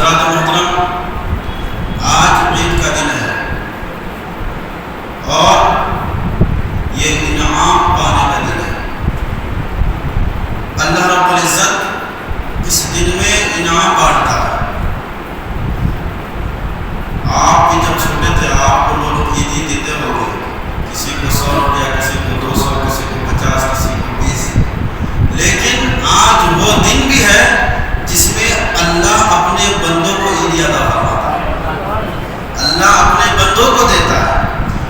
حضرات محترم، آج عید کا دن ہے اور یہ انعام پانے کا دن ہے۔ اللہ رب العزت اس دن میں انعام بانٹتا ہے۔ آپ بھی جب چھوٹے تھے آپ کو لوگ عیدی دیتے ہو گے، کسی کو 100 روپیہ، کسی کو 200، کسی کو 50، کسی کو 20، لیکن آج وہ دن بھی ہے جس میں اللہ اپنے بندوں کو عیدی عطا فرماتا ہے، اللہ اپنے بندوں کو دیتا ہے۔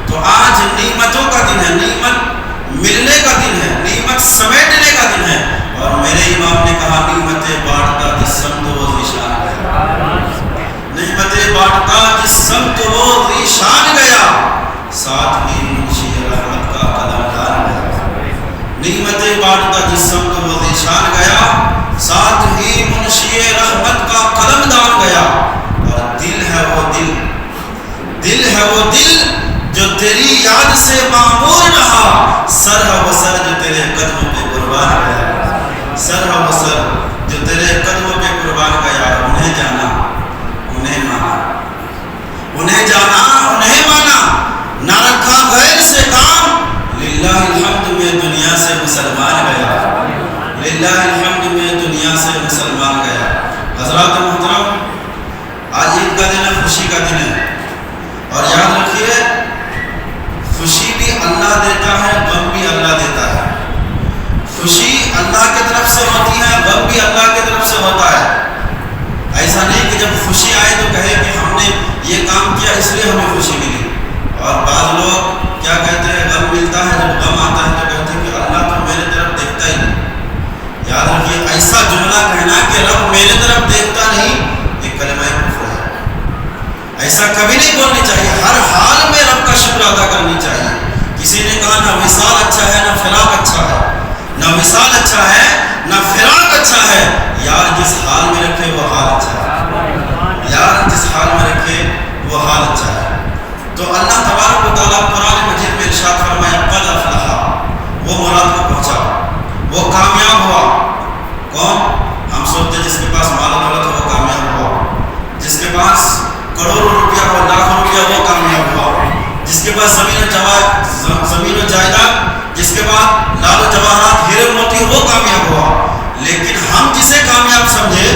تو آج نعمتوں کا دن ہے، نعمت ملنے کا دن ہے، نعمت سمیٹنے کا دن ہے، اور میرے امام نے کہا نعمتیں بانٹتا جس سمت وہ ذیشان گیا، نعمتیں بانٹتا جس سمت وہ ذیشان گیا، ساتھ ہی منشی رحمت کا قدم ڈال گیا۔ نعمتیں بانٹتا جس سمت وہ ذیشان گیا، ساتھ ہی منشی رحمت کا قدم ڈال گیا۔ اور دل ہے وہ دل، دل ہے وہ دل جو تیری یاد سے معمور رہا، سر ہے وہ سر جو تیرے قدموں پہ قربان گیا، سر ہے وہ سر جو تیرے قدموں پہ قربان گیا۔ انہیں جانا، انہیں مانا، انہیں جانا، انہیں مانا، نہ رکھا غیر سے کام، للہ الحمد میں دنیا سے مسلمان گیا، للہ الحمد میں دنیا سے مسلمان گیا۔ حضرات محترم، آج عید کا دن ہے، خوشی کا دن ہے، اور یاد رکھیے خوشی بھی اللہ دیتا ہے، غم بھی اللہ دیتا ہے۔ خوشی اللہ کی طرف سے ہوتی ہے، غم بھی اللہ کی طرف سے ہوتا ہے۔ ایسا نہیں کہ جب خوشی آئے تو کہے کہ ہم نے یہ کام کیا اس لیے ہمیں خوشی ملی، اور بعض لوگ کیا کہتے ہیں غم ملتا ہے، جب غم آتا ہے تو کہتے ہیں کہ اللہ تو میرے طرف دیکھتا ہی نہیں۔ یاد رکھیے ایسا جملہ کہنا کہ رب میرے طرف دیکھتا نہیں، یہ کلمہ کفر ہے۔ ایسا کبھی نہیں بولنی چاہیے، ہر حال میں رب کا شکر ادا کرنی چاہیے۔ کسی نے کہا نہ وصال اچھا ہے نہ فراق اچھا ہے، نہ وصال اچھا ہے نہ فراق اچھا ہے، یار جس حال میں رکھے وہ حال اچھا ہے، یار جس حال میں رکھے وہ حال اچھا ہے۔ تو اللہ تبارک و تعالیٰ قرآن مجید میں ارشاد فرمایا قد افلح، وہ مراد کو پہنچا، وہ کامیاب ہوا۔ کون؟ ہم سوچتے جس کے پاس مال و دولت ہو وہ کامیاب ہوا، جس کے پاس کروڑوں روپیہ ہو، لاکھوں روپیہ وہ کامیاب ہوا، جس کے پاس زمین و جائیداد، جس کے پاس لال و جواہرات ہیرے موتی وہ کامیاب ہوا۔ لیکن ہم جسے کامیاب سمجھے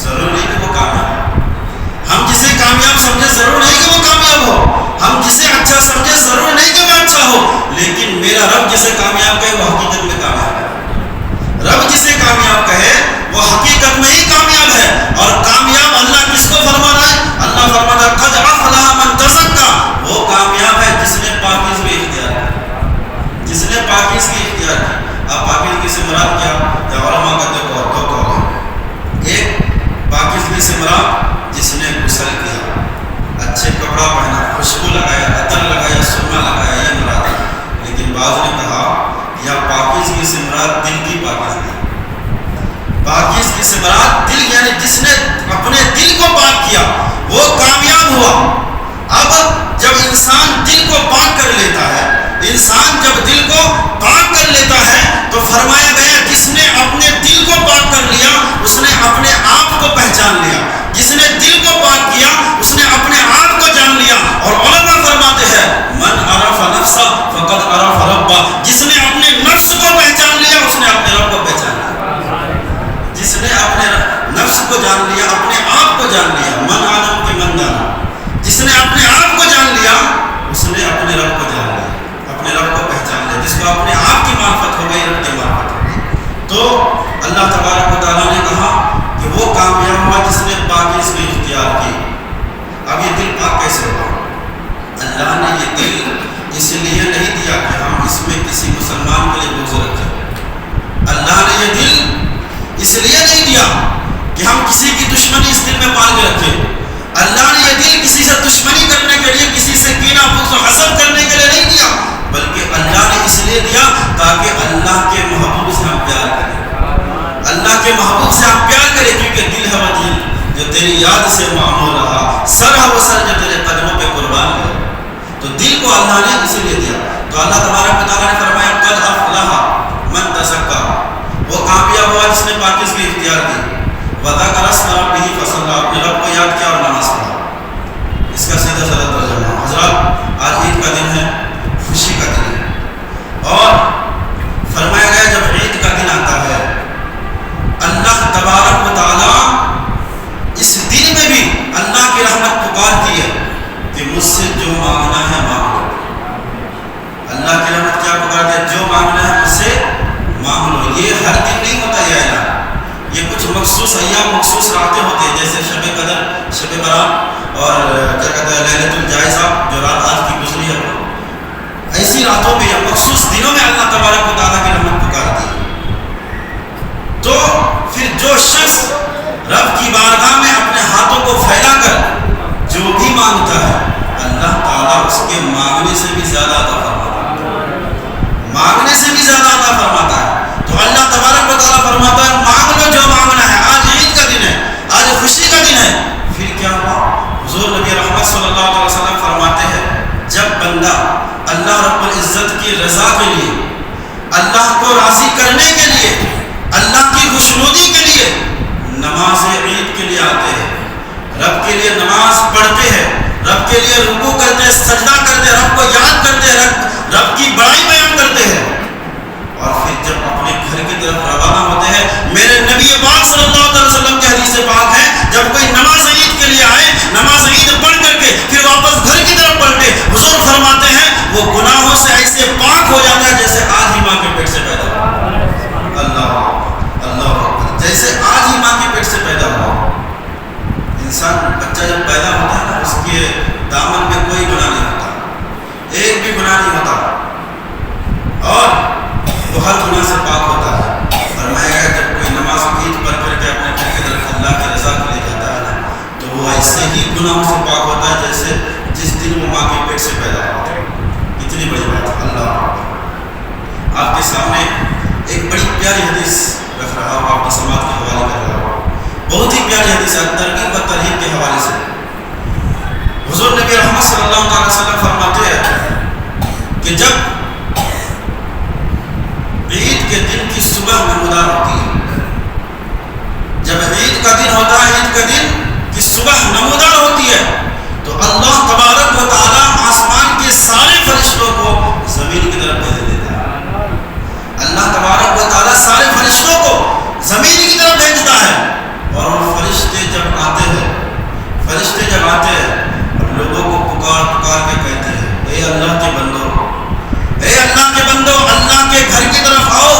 ضرور نہیں کہ وہ کامیاب ہو، ہم جسے کامیاب سمجھے ضرور نہیں کہ وہ کامیاب ہو، ہم جسے اچھا سمجھے ضرور نہیں کہ وہ اچھا ہو، لیکن میرا رب جسے کامیاب کہے وہ حقیقت میں کامیاب ہے۔ رب جسے کامیاب کہے وہ حقیقت میں ہی کامیاب ہے۔ اور کامیاب اللہ کس کو فرما رہا ہے؟ اللہ فرماتا ہے قد افلح من تزکا، وہ کامیاب ہے جس نے پاکیزگی اختیار کی، جس نے پاکیزگی اختیار کی۔ اب پاکیزگی سے مراد کیا؟ یا علماء کا دو قول ہے۔ ایک پاکیزگی سے مراد جس نے غسل کیا، اچھے کپڑا پہنا، خوشبو لگایا، عطر لگایا، سرما لگایا، یہ مراد ہے۔ لیکن بعض نے کہا یا پاکیزگی سے مراد دل کی پاکیزگی، پاکیزگی سے مراد دل، یعنی جس نے اپنے دل کو پاک کیا وہ کامیاب ہوا۔ اب جب انسان دل کو پاک کر لیتا ہے، انسان جب دل کو پاک کر لیتا ہے تو فرمایا گیا جس نے اپنے دل کو پاک کر لیا اس نے اپنے آپ کو پہچان لیا، جس نے دل کو پاک کیا اس نے اپنے آپ کو جان لیا۔ اور علماء فرماتے ہیں من عرف نفسہ فقد عرف ربہ، جس نے اپنے نفس کو پہچان لیا اس نے اپنے رب کو پہچان لیا، جس نے اپنے نفس کو جان لیا، اپنے آپ کو جان لیا، من عالم کے من جانا، جس نے اپنے آپ کو جان لیا اس نے اپنے رب کو جان لیا، اپنے رب کو پہچان لیا۔ جس کو اپنے آپ کی معرفت ہو گئی، رب کی معرفت ہو گئی، تو اللہ تبارک و تعالیٰ نے کہا کہ وہ کامیاب ہوا جس نے پاکیزگی اختیار کی۔ اب یہ دل پاک کیسے ہوا؟ اللہ نے یہ دل اس لیے نہیں دیا کہ ہم اس میں کسی مسلمان کے لیے بغض رکھیں، اللہ نے یہ دل اس لیے نہیں دیا کہ ہم کسی کی دشمنی اس دل میں پال کے رکھیں، اللہ نے یہ دل کسی سے دشمنی کرنے کے لیے، کسی سے کینہ بغض و حسد کرنے کے لیے نہیں دیا، بلکہ اللہ نے اس لیے دیا تاکہ اللہ کے محبوب سے ہم پیار کریں، اللہ کے محبوب سے ہم پیار کریں، کیونکہ دل ہے وہ دل جو تیری یاد سے معمور رہا، سر ہے وہ سر جو تیرے قدموں پہ قربان ہے۔ تو دل کو اللہ نے اسی لیے دیا۔ تو اللہ تبارک و تعالیٰ نے فرمایا قد افلح من تزکا، وہ کامیاب ہوا جس نے پاکیزگی اختیار کی، وذکر اسم ربہ فصلی، ليلة الجائزہ جو رات آج کی گزری ہے، ایسی راتوں میں یا مخصوص دنوں میں اللہ تبارک و تعالیٰ کی رحمت پکارتی ہے. تو پھر جو شخص رب کی بارگاہ میں اپنے ہاتھوں کو پھیلا کر جو بھی مانگتا ہے، اللہ تعالیٰ اس کے مانگنے سے بھی زیادہ عطا فرماتا ہے، مانگنے سے بھی زیادہ عطا فرماتا ہے. تو اللہ تبارک و تعالیٰ فرماتا ہے مانگ لو جو مانگنا ہے. آج عید کا دن ہے، آج خوشی کا دن ہے. پھر کیا ہوا؟ حضور نبی رحمت صلی اللہ علیہ وسلم فرماتے ہیں جب بندہ اللہ رب العزت کی رضا کے لیے، اللہ کو راضی کرنے کے لیے، اللہ کی خوشنودی کے لیے نماز عید کے لیے آتے ہیں، رب کے لیے نماز پڑھتے ہیں، رب کے لیے رکوع کرتے ہیں، سجدہ کرتے ہیں، رب کو یاد کرتے ہیں، رب کی بڑائی بیان کرتے ہیں، اور پھر جب اپنے گھر کی طرف روانہ ہوتے ہیں، میرے نبی پاک صلی اللہ علیہ وسلم کی حدیث پاک ہے جب کوئی نماز عید کے لیے آئے، نماز عید پڑھ کر کے پھر واپس گھر کی طرف پلٹے، حضور فرماتے ہیں وہ گناہوں سے ایسے پاک ہو جاتا ہے جیسے آج ہی ماں کے پیٹ سے پیدا ہوا. اللہ اللہ جیسے آج ہی ماں کے پیٹ سے پیدا ہوا. انسان بچہ جب پیدا ہوتا ہے نا، اس کے دامن میں کوئی گناہ نہیں ہوتا، ایک بھی گناہ نہیں ہوتا، اور وہ ہر گناہ سے پاک ہوتا ہے. فرمایا گیا جب کوئی نماز عید پڑھ کر کے اپنے گھر کی طرف اللہ کی رضا کے لیے جاتا ہے نا، تو وہ ایسے ہی گناہوں سے پاک ہوتا ہے جیسے جس دن وہ ماں کے پیٹ سے پیدا ہوتا ہے. کتنی بڑی بات ہے. اللہ آپ کے سامنے ایک بڑی پیاری حدیث رکھ رہا ہوں، آپ کی سماعت کے حوالے کر رہا ہوں. بہت ہی پیاری حدیث ہے، ترغیب و ترہیب کے حوالے سے. حضور نبی رحمت صلی اللہ علیہ وسلم فرماتے ہیں کہ جب عید کے دن کی صبح نمودار ہوتی ہے، جب عید کا دن ہوتا ہے، عید کا دن کی صبح نمودار ہوتی ہے، تو اللہ تبارک و تعالیٰ آسمان کے سارے فرشتوں کو زمین کی طرف بھیج دیتا ہے. اللہ تبارک و تعالیٰ سارے فرشتوں کو زمین کی طرف بھیجتا ہے، اور وہ فرشتے جب آتے ہیں لوگوں کو پکار کے کہتے ہیں اے اللہ کے بندو، اے اللہ کے بندو، اللہ کے گھر کی طرف آؤ،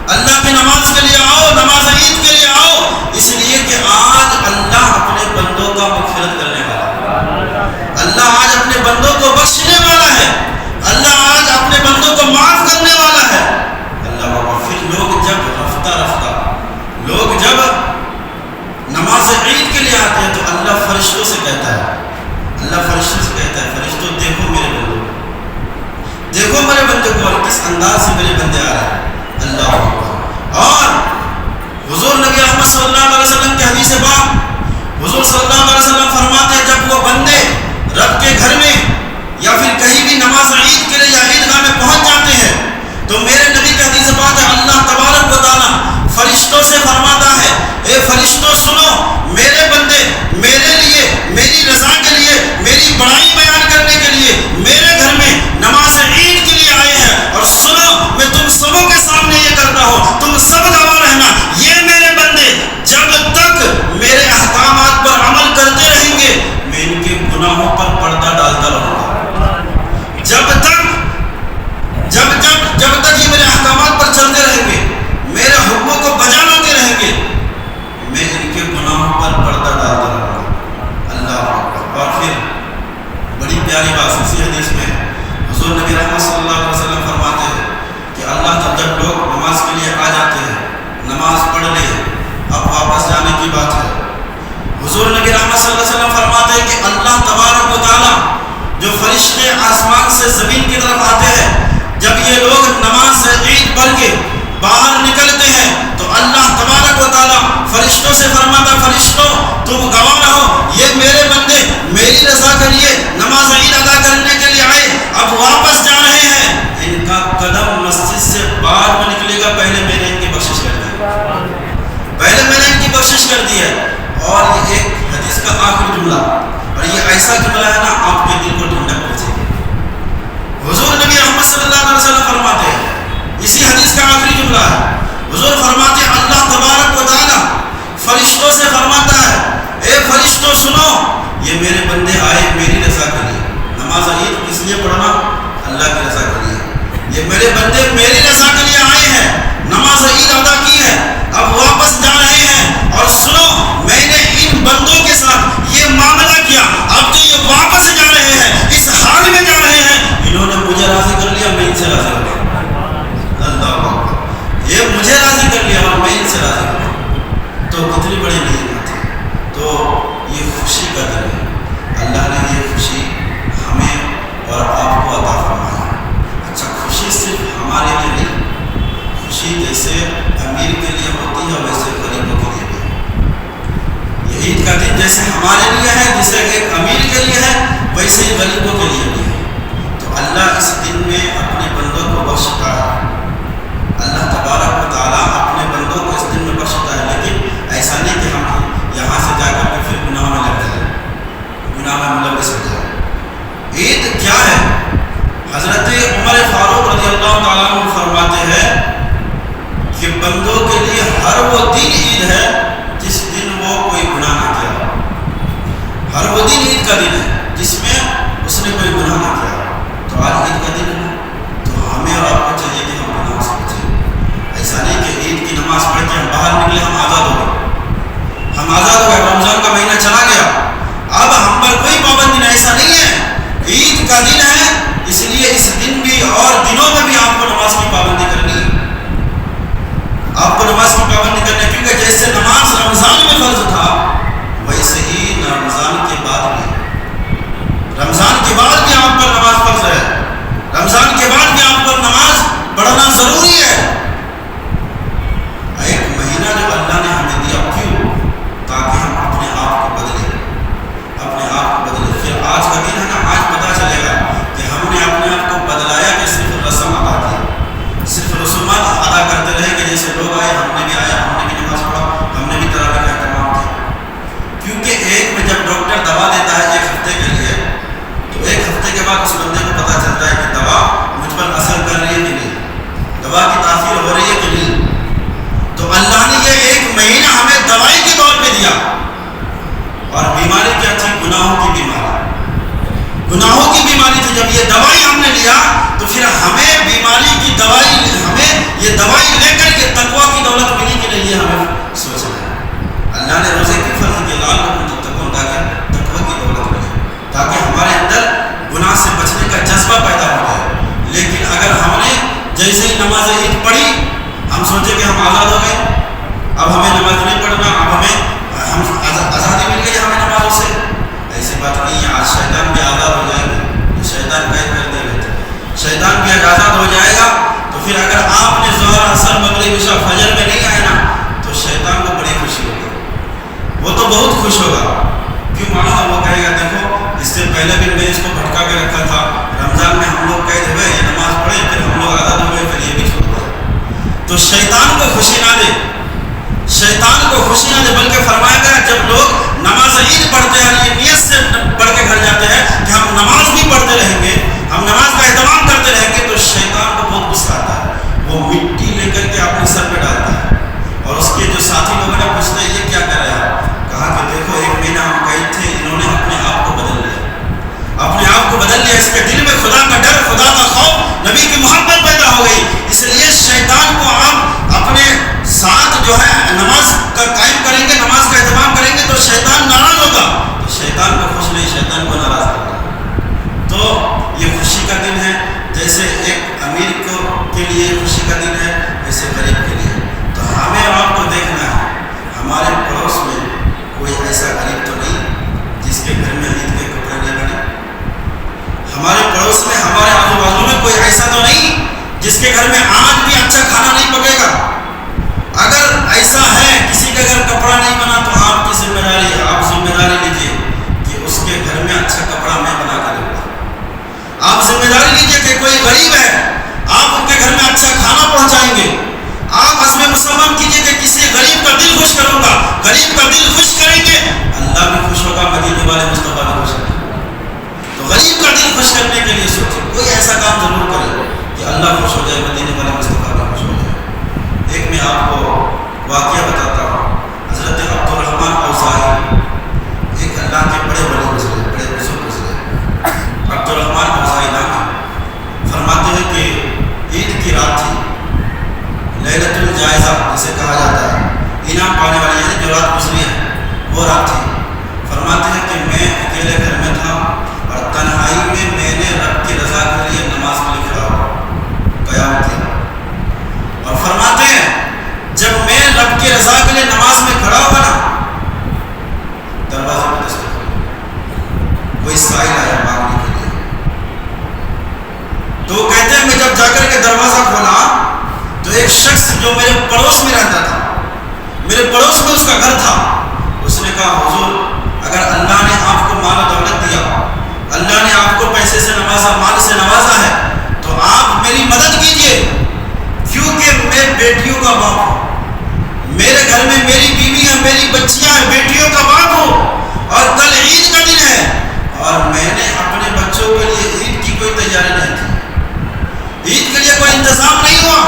اللہ کی نماز کے لیے آؤ، نماز عید کے لیے آؤ، اس لیے کہ آج اللہ اپنے بندوں کا مغفرت کرنے والا ہے، اللہ آج اپنے بندوں کو بخشنے والا ہے، اللہ آج اپنے بندوں کو معاف کرنے والا ہے. اللہ بابا پھر لوگ جب رفتہ لوگ جب نماز عید کے لیے آتے ہیں تو اللہ فرشتوں سے کہتا ہے فرشتوں دیکھو میرے بندے کو، اور کس انداز سے میرے بندے آ رہے ہیں. اللہ اکبر. اور حضور نبی احمد صلی اللہ علیہ وسلم کی حدیث پاک، حضور صلی اللہ علیہ وسلم فرماتے ہیں جب وہ بندے رب کے گھر میں یا پھر کہیں بھی نماز عید کے لیے یا عیدگاہ میں پہنچ جاتے ہیں تو میرے نبی کی حدیث پاک ہے اللہ تبارک و تعالیٰ فرشتوں سے فرماتا ہے اے فرشتوں سنو، میرے بندے میرے لیے، میری رضا کے لیے، میری بڑائی بیان کرنے کے لیے میرے گھر میں نماز عید کے لیے آئے ہیں، اور سنو میں تم سبوں کے سامنے یہ کرتا ہوں، تم سب گواہ رہنا، یہ میرے بندے جب تک میرے احکامات پر عمل کرتے رہیں گے میں ان کے گناہوں پر پردہ ڈالتا رہوں گا. جب تک یہ میرے احکامات پر چلتے رہیں گے، میرے حکموں کو بجا لاتے رہیں گے، میں ان کے گناہوں پر پردہ ڈالتا رہوں گا. اللہ اکبر. اور پھر بڑی پیاری بات اسی حدیث میں حضور نبی رحمت صلی اللہ علیہ وسلم فرماتے ہیں کہ اللہ جب لوگ نماز کے لیے آ جاتے ہیں، نماز پڑھ لے اب واپس جانے کی بات ہے، حضور نبی رحمت صلی اللہ علیہ وسلم فرماتے ہیں کہ اللہ تبارک و تعالیٰ جو فرشتے آسمان سے زمین کی طرف آتے ہیں، جب یہ لوگ نماز عید پڑھ کے باہر نکلتے ہیں تو اللہ تبارک و تعالیٰ فرشتوں سے فرماتا فرشتوں تم گواہ رہو، یہ میرے بندے میری رضا کے لیے نماز عید ادا کرنے کے لیے آئے، اب واپس جا رہے ہیں، ان کا قدم مسجد سے بعد میں نکلے گا، پہلے میں نے ان کی بخشش کر دی ہے. اور یہ ایک حدیث کا آخری جملہ، اور یہ ایسا جملہ ہے نا آپ کے دل کو ٹھنڈک پہنچے گی. حضور نبی احمد صلی اللہ علیہ وسلم فرماتے ہیں، اسی حدیث کا آخری جملہ ہے، حضور فرماتے ہیں اللہ تبارک و تعالیٰ فرشتوں سے فرماتا ہے اے فرشتوں سنو، یہ میرے بندے آئے میری رضا کے لیے، نماز عید کس لیے پڑھنا؟ اللہ کی رضا کے لیے. یہ میرے بندے میری رضا کے لیے آئے ہیں، نماز عید ادا کی ہے، اب واپس جا رہے ہیں، اور سنو میں نے ان بندوں کے ساتھ یہ معاملہ کیا، اب تو یہ واپس سے راضی ہو گیا. اللہ اکبر. یہ مجھے راضی کر لیا اور میں ان سے راضی ہو گیا. تو کتنی بڑی نعمت ہے. تو یہ خوشی کا دن ہے. اللہ نے یہ خوشی ہمیں اور آپ کو عطا فرمایا. اچھا خوشی صرف ہمارے لیے نہیں, خوشی جیسے امیر کے لیے ہوتی ہے ویسے غریبوں کے لیے بھی. یہ عید کا دن جیسے ہمارے لیے ہے, جیسے ایک امیر کے لیے ہے, ویسے ہی غریبوں کے لیے بھی ہے. تو اللہ اس دن میں اپنے بندوں کو بخشتا ہے. اللہ تبارک و تعالیٰ اپنے بندوں کو اس دن میں بخشتا ہے. لیکن ایسا نہیں کہ ہم یہاں سے جا کر کے پھر گناہ میں لگ جائیں, گناہ میں ملوث ہو جائیں. عید کیا ہے؟ حضرت عمر فاروق رضی اللہ تعالیٰ عنہ فرماتے ہیں کہ بندوں کے لیے ہر وہ دن عید ہے جس دن وہ کوئی گناہ نہ کیا. ہر وہ دن عید کا دن ہے جس میں اس نے کوئی گناہ نہ کیا. تو آج عید کا دن ہے تو ہمیں اور آپ کو چاہیے کہ ہم گناہ سے بچیں. ایسا نہیں کہ عید کی نماز پڑھ کے ہم باہر نکلے ہم آزاد ہو گئے, ہم آزاد ہو گئے, رمضان کا مہینہ چلا گیا, اب ہم پر کوئی پابندی نہیں. ایسا نہیں ہے. عید کا دن ہے اس لیے اس دن بھی اور دنوں میں بھی آپ کو نماز کی پابندی کرنی ہے. آپ کو نماز کی پابندی کرنی ہے, کیونکہ جیسے نماز رمضان میں فرض تھا ویسے ہی رمضان کے بعد بھی, رمضان کے بعد بھی آپ پر نماز فرض ہے. رمضان کے بعد بھی آپ پر نماز پڑھنا ضروری ہے. ایک مہینہ جو اللہ نے ہمیں دیا کیوں؟ تاکہ ہم اپنے آپ کو بدلیں, اپنے آپ کو بدلیں. پھر آج کا دن ہے نا, آج پتہ چلے گا کہ ہم نے اپنے آپ کو بدلایا کہ صرف رسم ادا کی, صرف رسومات ادا کرتے رہے کہ جیسے لوگ آئے ہم نے بھی آیا, ہم نے بھی نماز پڑھا, ہم نے بھی تراویح کا اہتمام کیا. کیونکہ ایک میں جب ڈاکٹر دوا دیتا ہے ایک ہفتے کے لیے, تو ایک ہفتے کے بعد اس بندے کو پتہ چلتا ہے کہ دوا مجھ پر اثر کر رہی ہے کہ نہیں, دوا کی تاثیر ہو رہی ہے کہ نہیں. تو اللہ نے یہ ایک مہینہ ہمیں دوائی کے طور پہ دیا. اور بیماری کیا تھی؟ گناہوں کی بیماری, گناہوں کی بیماری تھی. جب یہ دوائی ہم نے لیا تو پھر ہمیں بیماری کی دوائی, ہمیں یہ دوائی لے کر یہ تقویٰ کی دولت ملی کہ نہیں, یہ ہمیں سوچنا ہے. اللہ نے روزے کی فرض کے لال تقویٰ تاکہ تقویٰ کی دولت ملے, تاکہ ہمارے اندر گناہ سے بچنے کا جذبہ پیدا ہو جائے. لیکن اگر ہم نے جیسے ہی نماز عید پڑھی ہم سوچے کہ ہم آزاد ہو گئے, اب ہمیں نماز نہیں پڑھنا, اب ہمیں آزادی مل گئی ہمیں نمازوں سے. ایسی بات نہیں ہے. آج شیطان بھی آزاد ہو جائے گا, شیطان قید کر دے گا, شیطان بھی آزاد ہو جائے گا. تو پھر اگر آپ نے ظہر عصر مغرب عشاء فجر میں نہیں آئے نا تو شیطان کو بڑی خوشی ہوگی, وہ تو بہت خوش ہوگا. کیوں معلوم؟ وہ کہے گا دیکھو اس سے پہلے بھی میں اس کو بھٹکا کے رکھا تھا, رمضان میں ہم لوگ قید ہوئے, یہ نماز پڑھے, پھر ہم لوگ آزاد ہو گئے, پھر یہ بھی چھوڑ گئے. تو شیطان کو خوشی نہ دے, شیطان کو خوشی نہ دے, بلکہ فرمایا گیا جب لوگ نماز عید پڑھتے ہیں یہ نیت سے پڑھ کے گھر جاتے ہیں کہ ہم نماز بھی پڑھتے رہیں گے, ہم نماز کا اہتمام کرتے رہیں گے, تو شیطان کو بہت غصہ آتا ہے. وہ مٹی لے کر کے اپنے سر پہ ڈالتا ہے, اور اس کے جو ساتھی لوگوں نے پوچھتے ہیں یہ کیا کر رہے ہیں؟ کہا کہ دیکھو ایک مہینہ ہم قید تھے, انہوں نے اپنے آپ کو بدل لیا, اپنے آپ کو بدل لیا. اس کے دل میں خدا کا ڈر, خدا کا خوف, نبی کی محبت پیدا ہو گئی. اس لیے شیطان کو آپ اپنے ساتھ جو ہے نماز کا قائم کریں گے, نماز کا اہتمام کریں گے, تو شیطان ناراض ہوگا. تو شیطان کو خوش نہیں, شیطان کو ناراض کرنا. تو یہ خوشی کا دن ہے. جیسے ایک امیر کے لیے خوشی کا دن ہے ویسے غریب کے لیے. تو ہمیں اور آپ کو دیکھنا ہے ہمارے پڑوس میں کوئی ایسا غریب تو نہیں جس کے گھر میں عید کے کپڑے نہیں بنے. ہمارے پڑوس میں, ہمارے آزو بازو میں کوئی ایسا تو نہیں جس کے گھر میں آج بھی اچھا کھانا نہیں پکے گا. اگر ایسا ہے کسی کے گھر کپڑا نہیں بنا تو آپ کی ذمہ داری ہے, آپ ذمہ داری لیجیے کہ اس کے گھر میں اچھا کپڑا میں بنا کر دوں گا. آپ ذمہ داری لیجیے کہ کوئی غریب ہے, آپ ان کے گھر میں اچھا کھانا پہنچائیں گے. آپ عزم مسلمان کیجیے کہ کسی غریب کا دل خوش کروں گا, غریب کا دل خوش کریں گے اللہ بھی خوش ہوگا, مدینے والے مصطفیٰ بھی خوش ہوگا. تو غریب کا دل خوش کرنے کے لیے سوچیں, کوئی ایسا کام ضرور کریں کہ اللہ خوش ہو جائے, مدینے والے مصطفیٰ بھی خوش ہو جائے. ایک میں آپ کو واقعہ بتاتا ہوں. حضرت عبدالرحمن اوزاعی ایک اللہ کے بڑے بڑے گزرے, بڑے بزرگ گزرے. عبدالرحمن اوزاعی نام فرماتے ہیں کہ عید کی رات تھی, لیلۃ الجائزہ جسے کہا جاتا ہے, انعام پانے والی, یعنی جو رات گزری ہے وہ رات تھی. فرماتے ہیں کہ میں اکیلے گھر میں تھا اور تنہائی میں نے رب کی رضا کے لیے نماز کے لیے کھڑا ہوا. رضا کے لیے نماز میں کھڑا ہوگا نا، دروازے پہ دستک ہوگی، کوئی سائل آیا مانگنے کے لیے، تو وہ کہتے ہیں میں جب جا کر کے دروازہ کھولا تو ایک شخص جو میرے پڑوس میں رہتا تھا، میرے پڑوس میں اس کا گھر تھا، اس نے کہا حضور اگر اللہ نے آپ کو مال و دولت دیا، اللہ نے آپ کو پیسے سے نوازا، مال سے نوازا ہے، تو آپ میری مدد کیجئے، کیونکہ میں بیٹیوں کا باپ ہوں، میرے گھر میں میری بیوی ہے، میری بچیاں ہیں، بیٹیوں کا باپ ہوں، اور کل عید کا دن ہے، اور میں نے اپنے بچوں کے لیے عید کی کوئی تیاری نہیں کی، عید کے لیے کوئی انتظام نہیں ہوا،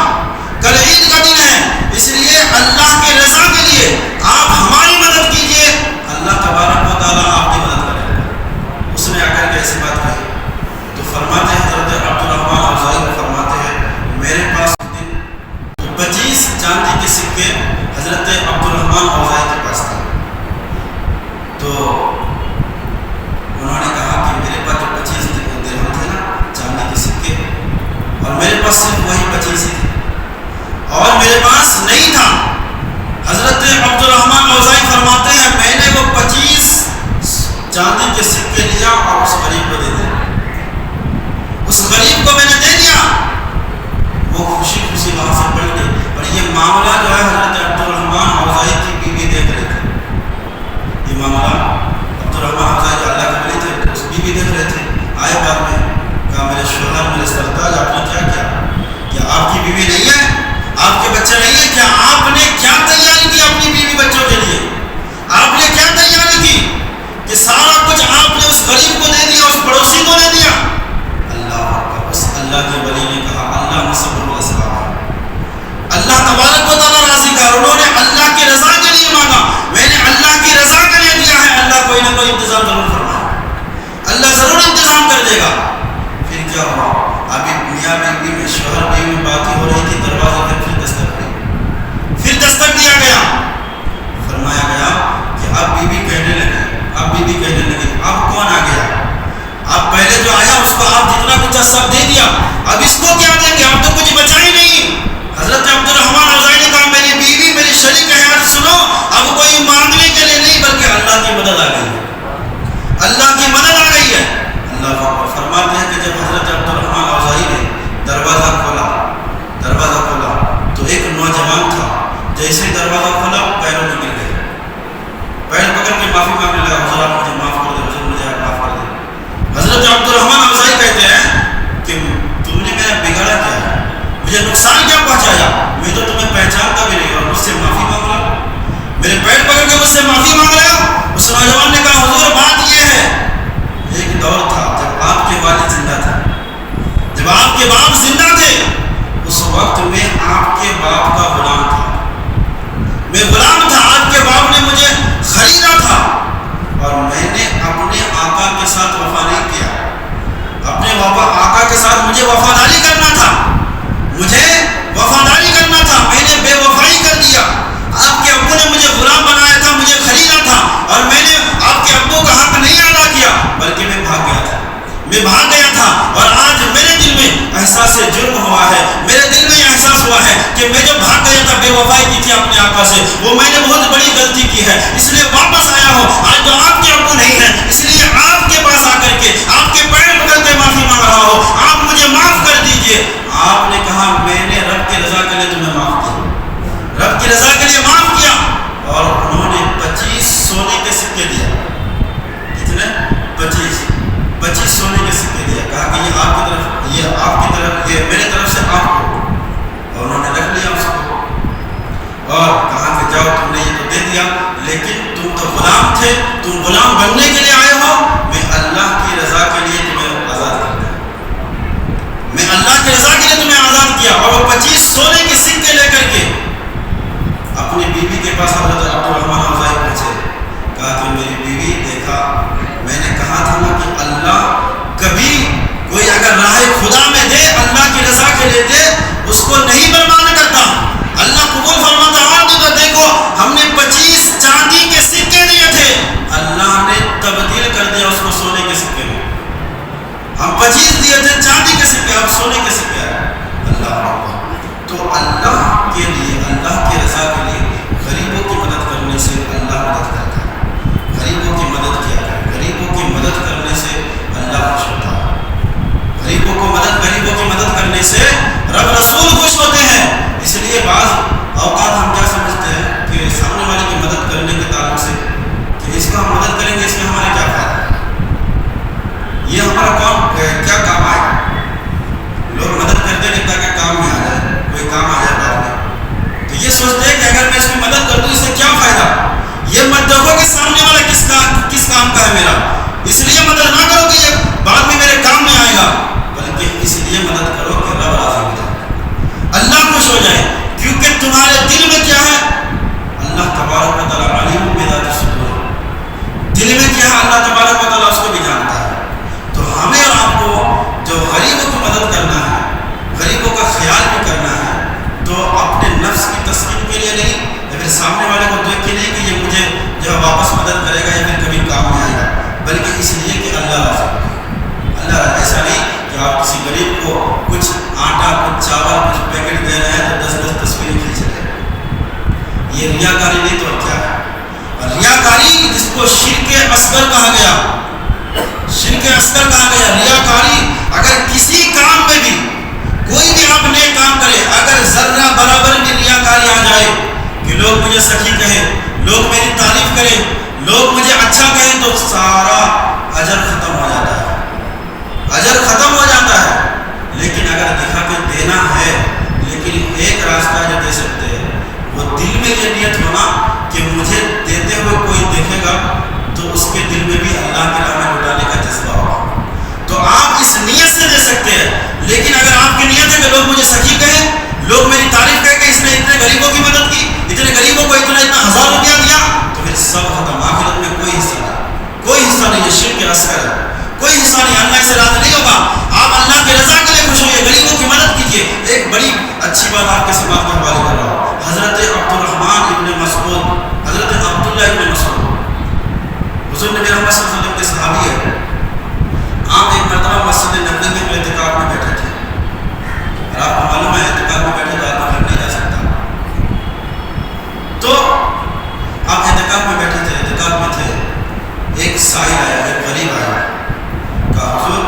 کل عید کا دن ہے، اس لیے اللہ کے رضا کے لیے آپ ہماری مدد کیجئے، اللہ تبارک و تعالیٰ آپ کی مدد کرے گا۔ اس نے آ کر کے ایسی بات کہی تو فرماتے ہیں حضرت عبدالرحمن اوزاعی کو فرماتے ہیں میرے پاس 25 چاندی کے سکے حضرت عبدالرحمن اوزاعی کے پاس تھے، تو انہوں نے کہا کہ میرے پاس جو 25 درہم تھے نا چاندی کے سکے، اور میرے پاس صرف وہی 25 ہی تھے، اور میرے پاس نہیں تھا۔ حضرت عبدالرحمن اوزاعی فرماتے ہیں میں نے وہ 25 چاندی کے سکے لیا اور اس غریب کو دے دیا، اس غریب کو میں نے دے دیا، وہ خوشی خوشی وہاں سے پلٹ گئی۔ اور یہ معاملہ جو ہے حضرت عبدالرحمن اوزاعی کی بیوی دیکھ رہے تھے، یہ معاملہ عبدالرحمن اوزاعی جو اللہ کے ولی تھے اس بیوی دیکھ رہے تھے، آئے بعد میں کہا میرے شوہر میرے سرتاج آپ نے کیا کیا، کیا آپ کی بیوی نہیں ہے، آپ کے بچے نہیں ہیں، کیا آپ نے کیا تیاری کی اپنی بیوی بچوں کے لیے، آپ نے کیا تیاری کی کہ سارا کچھ آپ نے اس غریب کو دے دیا، اس پڑوسی کو دے دیا۔ اس اللہ کے ولی نے کہا اللہ مصبر الاسباب، اللہ تبارک و تعالیٰ راضی کا، انہوں نے اللہ کی رضا کے لیے مانگا، میں نے اللہ کی رضا کے لیے دیا ہے، اللہ کوئی نہ کوئی انتظام ضرور فرمائے، اللہ ضرور انتظام کر دے گا۔ پھر کیا ہوا، ابھی میاں بیوی میں شوہر بیوی میں بات ہی ہو رہی تھی، دروازے پہ پھر دستک ہوئی، پھر دستک دیا گیا، فرمایا گیا کہ اب بیوی کہنے لگی، اب بیوی کہنے لگی اب کون آ گیا، اب پہلے جو آیا اس کو آپ جتنا کچھ سب دے دیا، اب اس کو کیا دیں گے، اب تو کچھ بچا ہی نہیں۔ حضرت عبدالرحمن اوزاعی نے کہا میری بیوی میری شریک حیات سنو، اب کوئی مانگنے کے لیے نہیں بلکہ اللہ کی مدد آ گئی ہے، اللہ کی مدد آ گئی ہے۔ اللہ اکبر۔ فرماتے ہیں کہ جب حضرت عبدالرحمن اوزاعی نے دروازہ کھولا تو ایک نوجوان تھا، جیسے ہی دروازہ کھولا پیروں میں گر گئے، پیر پکڑ کے معافی مانگنے لگا، حضور آپ مجھے معاف کر دے، حضور مجھے آپ معاف کر دے۔ حضرت عبدالرحمن اوزاعی کہتے ہیں کہ تم نے میرا بگاڑا کیا ہے، مجھے نقصان کیا پہنچایا، میں تو تمہیں پہچانتا بھی نہیں اور مجھ سے معافی مانگ رہا، میرے پیر پکڑ کے مجھ سے معافی مانگ رہا۔ اس نوجوان نے کہا حضور بات یہ ہے، ایک دور تھا جب آپ کے والد زندہ تھے، جب آپ کے باپ زندہ تھے، اس وقت میں آپ کے باپ کا غلام تھا، میں غلام تھا، آپ کے باپ نے مجھے خریدا تھا، اور میں نے اپنے آقا کے ساتھ وفا نہیں کیا، اپنے آقا کے ساتھ مجھے وفاداری کرنا تھا، مجھے وفاداری کرنا تھا، میں نے بے وفائی کر دیا، آپ کے ابو نے مجھے غلام بنایا تھا، مجھے خریدا تھا، اور میں نے آپ کے ابو کا حق نہیں ادا کیا بلکہ میں بھاگ گیا تھا، اور آج میرے دل میں احساس جرم ہوا ہے، میرے دل میں احساس ہوا ہے کہ میں جو بھاگ گیا تھا، بے وفائی کی تھی اپنے آقا سے، وہ میں نے بہت بڑی غلطی کی ہے، اس لیے واپس آیا ہوں، آج تو آپ کے ابو نہیں ہیں، اس لیے آپ کے پاس آ کر کے آپ کے پیر پکڑ کے معافی مانگ رہا ہوں، آپ مجھے معاف کر دیجئے۔ آپ نے کہا میں نے رب کی رضا کے لیے تمہیں معاف کیا، رب کی رضا کے لیے معاف کیا، اور انہوں نے 25 سونے کے سکے دیا، کتنے؟ 25 سونے کے سکے دیا، کہا کہ یہ آپ کی طرف، یہ آپ کی طرف، یہ میرے طرف سے آپ کو، اور انہوں نے رکھ لیا اس کو، اور کہا کہ جاؤ تم نے یہ تو دے دیا، لیکن تم تو غلام تھے، تم غلام بننے کے لیے آئے ہو، میں اللہ کی رضا کے لیے تمہیں آزاد کر دیا، میں اللہ کی رضا کے لیے تمہیں آزاد کیا۔ اور وہ 25 سونے کے سکے لے کر کے اپنی بیوی کے پاس حضرت عبدالرحمن اوزاعی پہنچے، کہا کہ میری بیوی دیکھا، میں نے کہا تھا نا کہ اللہ کبھی کوئی اگر راہ خدا میں دے، اللہ کی رضا کے لیے دے، اس کو نہیں برباد کرتا، اللہ قبول فرماتا۔ تو دیکھو ہم نے 25 چاندی کے سکے دیے تھے، اللہ نے تبدیل کر دیا اس کو سونے کے سکے میں، ہم 25 دیے تھے چاندی کے سکے، اب سونے کے سکے آئے۔ اللہ تو اللہ کے لیے، اللہ کی رضا کے لیے غریبوں کام کا ہے میرا، اس لیے مدد نہ کرو کہ یہ بعد میں میرے کام میں آئے گا، بلکہ اس لیے مدد کرو کہ رب راضی ہو جائے، اللہ خوش ہو جائے، کیونکہ تمہارے دل میں کیا ہے اللہ تبارک و تعالیٰ علیم بذات الصدور، دل میں کیا ہے اللہ تبارک و تعالیٰ اس کو بھی جانتا ہے۔ تو ہمیں اور آپ کو جو غریبوں کو مدد کرنا ہے، غریبوں کا خیال بھی کرنا ہے، تو اپنے نفس کی تسکین کے لیے نہیں، یا پھر سامنے والے کو دیکھ کے نہیں کہ یہ مجھے جو واپس مدد کرے گا یا پھر کبھی کام میں آئے گا، بلکہ اس لیے کہ اللہ راضی ہو۔ اللہ ایسا نہیں کہ آپ کسی غریب کو کچھ آٹا، کچھ چاول، کچھ پیکٹ دے رہے ہیں تو 10 تصویریں کھینچ رہے ہیں، یہ ریاکاری نہیں تو کیا ہے؟ اور ریاکاری جس کو شرک اصغر کہا گیا، شرک اصغر کہا گیا، ریاکاری اگر کسی کام میں بھی کوئی بھی آپ نیک کام کرے، اگر ذرہ برابر بھی ریاکاری آ جائے کہ لوگ مجھے سخی کہیں، لوگ میری تعریف کریں، لوگ مجھے اچھا کہیں، تو سارا اجر ختم ہو جاتا ہے، اجر ختم ہو جاتا ہے۔ لیکن اگر دکھا کے دینا ہے، لیکن ایک راستہ جو دے سکتے ہیں وہ دل میں یہ نیت ہونا کہ مجھے دیتے ہوئے کوئی دیکھے گا تو اس کے دل میں بھی اللہ کے راہ میں لٹانے کا جذبہ ہوگا، تو آپ اس نیت سے دے سکتے ہیں۔ لیکن اگر آپ کی نیت ہے کہ لوگ مجھے سخی کہیں، لوگ میری تعریف کہیں کہ اس نے اتنے غریبوں کی مدد کی، اتنے غریبوں کو اتنا 1000 روپیہ دیا، تو پھر سب ختم، آخرت میں کوئی حصہ نہیں، کوئی حصہ نہیں، یہ شرک اصغر ہے، کوئی حصہ نہیں، اللہ سے راضی نہیں ہوگا۔ آپ اللہ کی رضا کے لیے خوش ہوئیے، غریبوں کی مدد کیجیے۔ ایک بڑی اچھی بات آپ کے سماعت کے حوالے کر رہا ہوں، حضرت عبدالرحمن ابن مسعود، حضرت عبداللہ ابن مسعود حضور نبی محمد صلی اللہ علیہ وسلم کے صحابی ہے۔ آپ ایک مرتبہ مسجد نبوی میں اعتکاف میں بیٹھے تھے، اور آپ کو معلوم ہے اعتکاف میں بیٹھے تو آپ گھر نہیں جا سکتا، تو آپ اعتکاف میں بیٹھے تھے، اعتکاف میں تھے، ایک سائل آیا، ایک غریب آیا، کہا حضور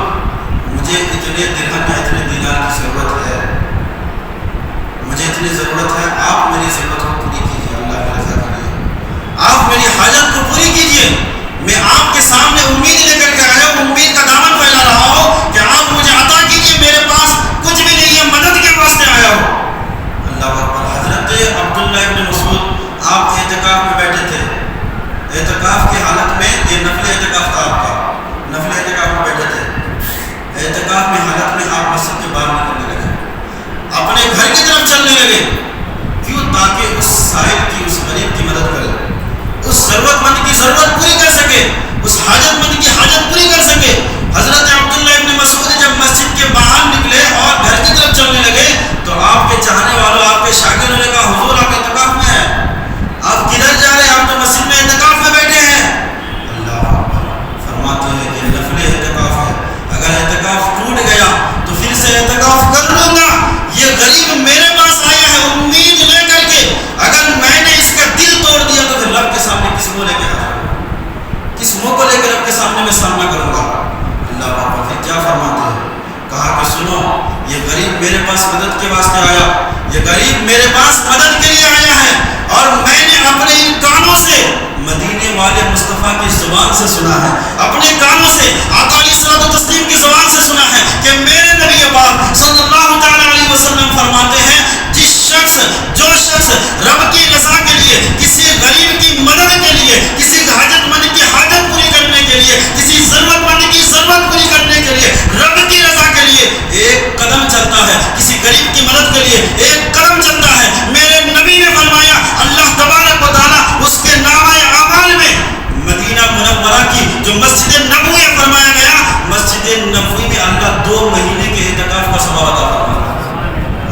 مجھے اتنے درہم یا اتنے دینار کی ضرورت ہے، مجھے اتنی ضرورت ہے، آپ میری ضرورت کو پوری کیجیے، اللہ کی رضا کے لیے آپ میری حاجت کو پوری کیجیے۔ میں آپ کے سامنے امید لے کر کے آیا ہوں، امید کا دامن پھیلا رہا ہوں کہ آپ مجھے عطا کیجیے، میرے پاس کچھ بھی نہیں ہے، مدد کے واسطے آیا ہوں۔ اللہ اکبر۔ حضرت عبداللہ ابن مسعود آپ اعتکاف میں بیٹھے تھے، اعتکاف کی حالت میں، یہ نفل اعتکاف تھا آپ کا، نفل اعتکاف میں بیٹھے تھے، اعتکاف میں حالت میں آپ مسجد کے باہر نکلنے لگے، اپنے گھر کی طرف چلنے لگے، کیوں؟ تاکہ اس سائل کی، اس غریب کی مدد کرے، اس ضرورت مند کی ضرورت پوری کر سکے، اس حاجت مند کی حاجت پوری کر سکے۔ حضرت عبداللہ ابن مسعود جب مسجد کے باہر نکلے اور گھر کی طرف چلنے لگے تو آپ کے چاہنے والوں، آپ کے شاگردوں نے کہا حضور آپ اعتکاف میں ہیں، آپ کدھر جا رہے ہیں؟ آپ تو مسجد میں اعتکاف میں بیٹھے ہیں۔ اللہ فرماتے ہیں کہ نفل اعتکاف ہے، اگر اعتکاف ٹوٹ گیا تو پھر سے اعتکاف کر لوں گا، یہ غریب میرے پاس آیا ہے امید لے کر کے، اگر میں نے اس کا دل توڑ دیا تو پھر رب کے سامنے کس منہ لے کے آؤں گا، کس منہ کو لے کے رب کے سامنے میں سامنا کروں گا۔ اللہ پاک پھر کیا فرماتے ہیں؟ کہا کہ سنو، یہ غریب میرے پاس مدد کے واسطے آیا، یہ غریب میرے پاس مدد کے لیے آیا ہے، اور میں نے اپنے ان کانوں سے مدینے والے مصطفیٰ کی زبان سے سنا ہے، اپنے کانوں سے آقا علیہ الصلوۃ والتسلیم کی زبان سے سنا ہے کہ میرے نبی پاک صلی اللہ تعالی علیہ وسلم فرماتے ہیں جو شخص رب کی رضا کے لیے، کسی غریب کی مدد کے لیے، کسی حاجت مند کی حاجت پوری کرنے کے لیے، کسی ضرورت مند کی ضرورت پوری کرنے کے لیے، رب کی رضا کے لیے ایک قدم چلتا ہے، کسی غریب کی مدد کے لیے ایک قدم چلتا ہے، میرے نبی نے فرمایا اللہ تبارک و تعالیٰ اس کے نامہ اعمال میں مدینہ منورہ کی جو مسجد نبوی فرمایا گیا، مسجد نبوی میں اللہ 2 مہینے کے اعتکاف کا ثواب عطا فرمایا۔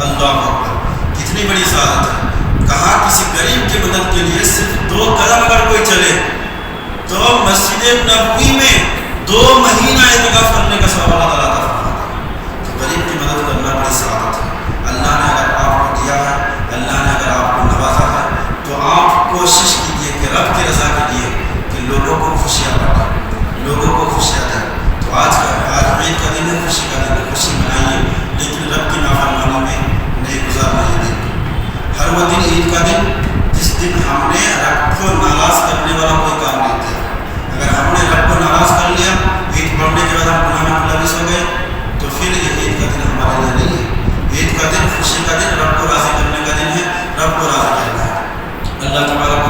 اللہ اکبر، کتنی بڑی سعادت ہے۔ کہا کسی غریب کی مدد کے لیے صرف 2 قدم اگر کوئی چلے تو مسجد نبوی میں 2 مہینہ اعتکاف کرنے کا ثواب اللہ تعالیٰ عطا فرماتا ہے۔ تو غریب کی مدد کرنا بڑی سعادت ہے۔ اللہ نے اگر آپ کو دیا ہے، اللہ نے اگر آپ کو نوازا ہے، تو آپ کوشش کیجیے کہ رب کی رضا کے لیے کہ لوگوں کو خوشیاں بانٹیں، لوگوں کو خوشیاں دیں۔ تو آج عید کا دن ہے، خوشی کا دن ہے، خوشی منائیے، لیکن رب کی نافرمانی میں نہیں گزارنا یہ دن۔ ہر وہ دن عید کا دن جس دن ہم نے رب کو ناراض کرنے والا کوئی کام نہیں کیا۔ اگر ہم نے رب کو ناراض کر لیا، عید پڑھنے کے بعد ہم گناہ میں ملوث ہو گئے، تو پھر یہ عید کا دن ہمارے لیے نہیں ہے۔ عید کا دن خوشی کا دن، رب کو راضی کرنے کا دن ہے، رب کو راضی کرنا ہے۔ اللہ تبارک